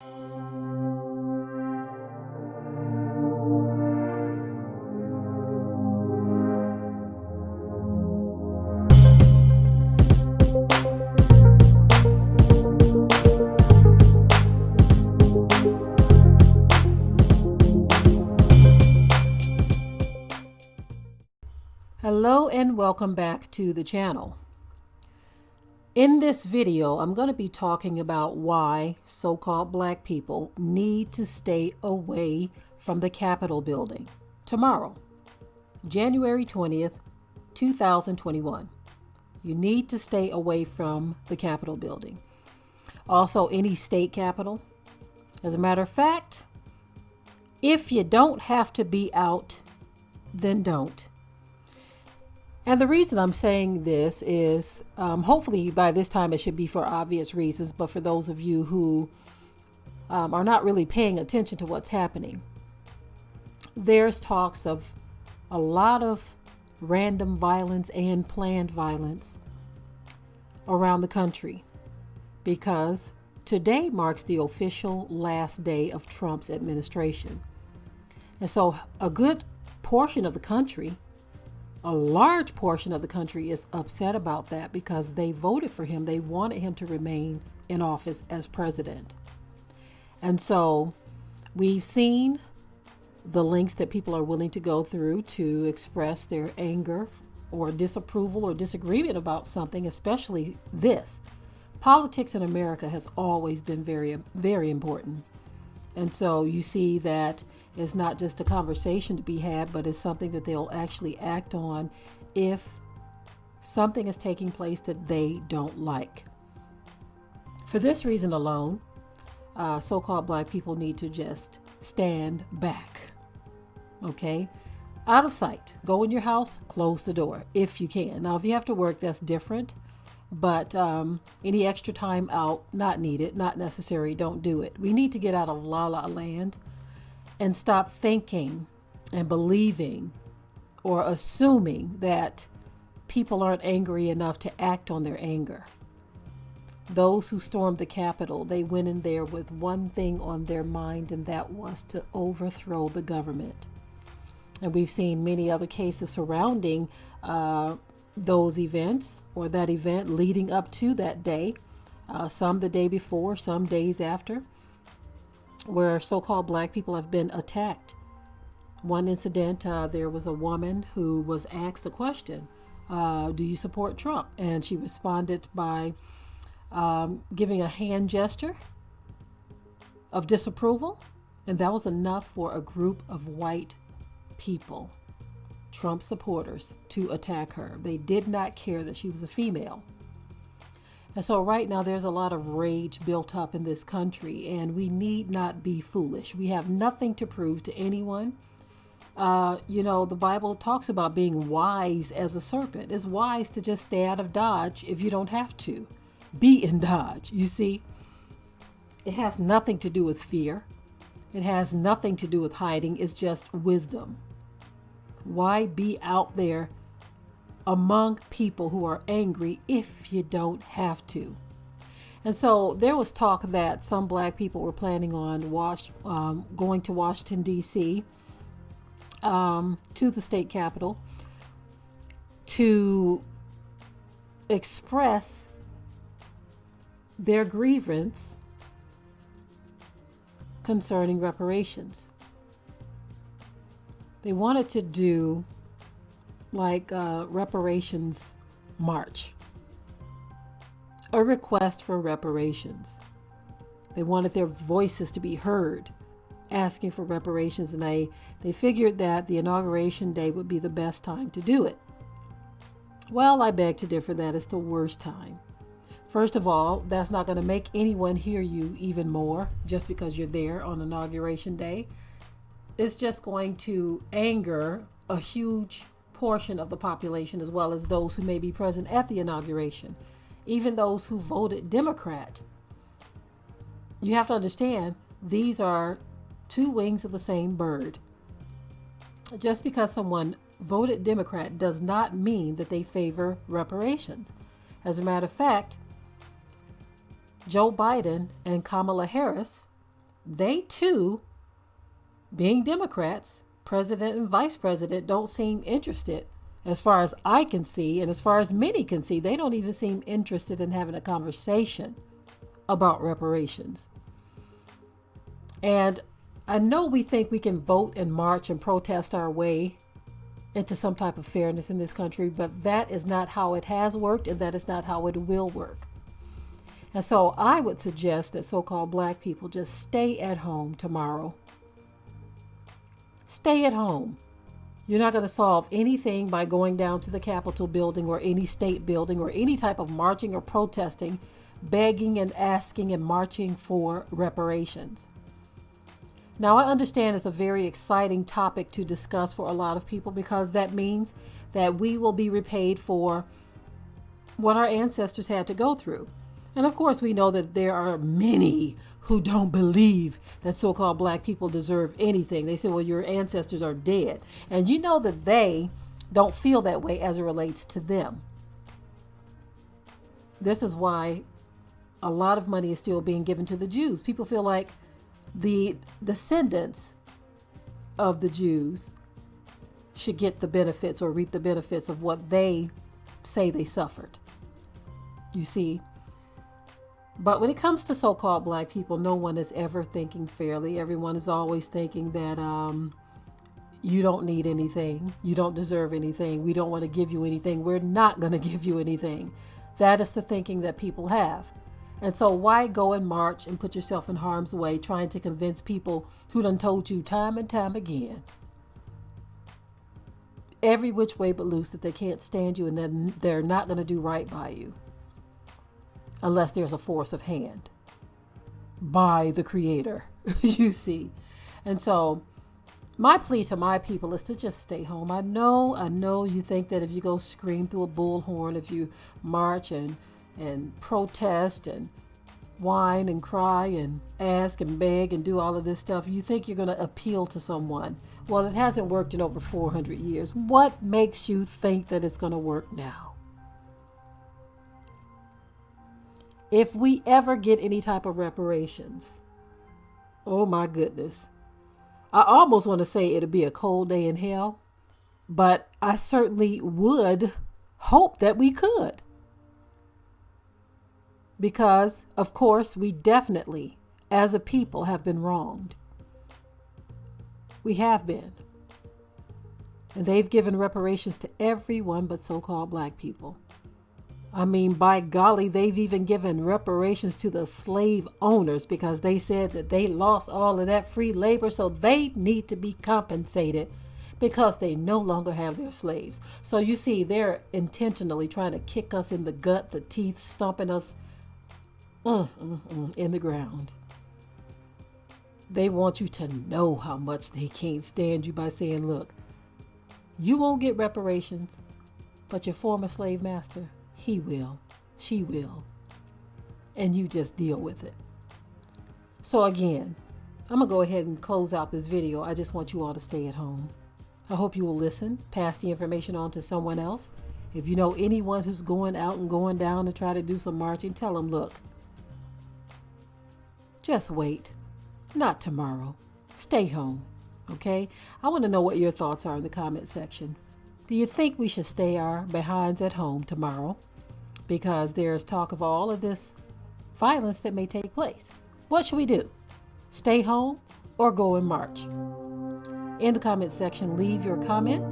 Hello and welcome back to the channel. In this video, I'm going to be talking about why so-called black people need to stay away from the Capitol building tomorrow, January 20th, 2021. You need to stay away from the Capitol building. Also, any state capitol. As a matter of fact, if you don't have to be out, then don't. And the reason I'm saying this is hopefully by this time it should be for obvious reasons, but for those of you who are not really paying attention to what's happening, there's talks of a lot of random violence and planned violence around the country because today marks the official last day of Trump's administration. And so a good portion of the country, a large portion of the country is upset about that because they voted for him. They wanted him to remain in office as president. And so we've seen the lengths that people are willing to go through to express their anger or disapproval or disagreement about something, especially this. Politics in America has always been very, very important. And so you see that it's not just a conversation to be had, but it's something that they'll actually act on if something is taking place that they don't like. For this reason alone, so-called black people need to just stand back, okay? Out of sight. Go in your house, close the door if you can. Now, if you have to work, that's different. But any extra time out, not needed, not necessary, don't do it. We need to get out of la la land and stop thinking and believing or assuming that people aren't angry enough to act on their anger. Those who stormed the Capitol, they went in there with one thing on their mind, and that was to overthrow the government. And we've seen many other cases surrounding those events or that event leading up to that day, some the day before, some days after, where so-called black people have been attacked. One incident, there was a woman who was asked a question, do you support Trump? And she responded by giving a hand gesture of disapproval. And that was enough for a group of white people, Trump supporters, to attack her. They did not care that she was a female. And so right now there's a lot of rage built up in this country, and we need not be foolish. We have nothing to prove to anyone. The Bible talks about being wise as a serpent. It's wise to just stay out of Dodge if you don't have to. Be in Dodge, you see. It has nothing to do with fear. It has nothing to do with hiding. It's just wisdom. Why be out there among people who are angry if you don't have to? And so there was talk that some black people were planning on going to Washington, D.C., to the state capitol to express their grievance concerning reparations. They wanted to do like a reparations march, a request for reparations. They wanted their voices to be heard, asking for reparations, and they figured that the inauguration day would be the best time to do it. Well, I beg to differ. That is the worst time. First of all, that's not going to make anyone hear you even more just because you're there on inauguration day. It's just going to anger a huge portion of the population, as well as those who may be present at the inauguration, even those who voted Democrat. You have to understand, these are two wings of the same bird. Just because someone voted Democrat does not mean that they favor reparations. As a matter of fact, Joe Biden and Kamala Harris they too, being Democrats, president and vice president, don't seem interested. As far as I can see, and as far as many can see, they don't even seem interested in having a conversation about reparations. And I know we think we can vote and march and protest our way into some type of fairness in this country, but that is not how it has worked, and that is not how it will work. And so I would suggest that so-called black people just stay at home tomorrow. Stay at home. You're not going to solve anything by going down to the Capitol building or any state building or any type of marching or protesting, begging and asking and marching for reparations. Now, I understand it's a very exciting topic to discuss for a lot of people, because that means that we will be repaid for what our ancestors had to go through. And of course, we know that there are many who don't believe that so-called black people deserve anything. They say, well, your ancestors are dead. And you know that they don't feel that way as it relates to them. This is why a lot of money is still being given to the Jews. People feel like the descendants of the Jews should get the benefits or reap the benefits of what they say they suffered. You see? But when it comes to so-called black people, no one is ever thinking fairly. Everyone is always thinking that you don't need anything. You don't deserve anything. We don't want to give you anything. We're not going to give you anything. That is the thinking that people have. And so why go and march and put yourself in harm's way trying to convince people who done told you time and time again, every which way but loose, that they can't stand you and then they're not going to do right by you unless there's a force of hand by the Creator, you see. And so my plea to my people is to just stay home. I know you think that if you go scream through a bullhorn, if you march and protest and whine and cry and ask and beg and do all of this stuff, you think you're going to appeal to someone. Well, it hasn't worked in over 400 years. What makes you think that it's going to work now? If we ever get any type of reparations, oh my goodness, I almost want to say it'll be a cold day in hell, but I certainly would hope that we could. Because, of course, we definitely, as a people, have been wronged. We have been. And they've given reparations to everyone but so-called black people. I mean, by golly, they've even given reparations to the slave owners, because they said that they lost all of that free labor, so they need to be compensated because they no longer have their slaves. So you see, they're intentionally trying to kick us in the gut, the teeth, stomping us in the ground. They want you to know how much they can't stand you by saying, look, you won't get reparations, but your former slave master, he will, she will, and you just deal with it. So again, I'm gonna go ahead and close out this video. I just want you all to stay at home. I hope you will listen, pass the information on to someone else. If you know anyone who's going out and going down to try to do some marching, tell them, look, just wait. Not tomorrow. Stay home. Okay? I want to know what your thoughts are in the comment section. Do you think we should stay our behinds at home tomorrow? Because there's talk of all of this violence that may take place. What should we do? Stay home or go and march? In the comment section, leave your comment.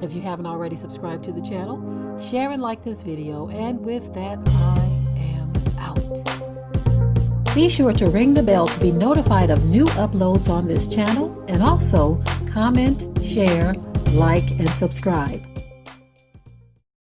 If you haven't already subscribed to the channel, share and like this video. And with that, I am out. Be sure to ring the bell to be notified of new uploads on this channel, and also comment, share, like, and subscribe.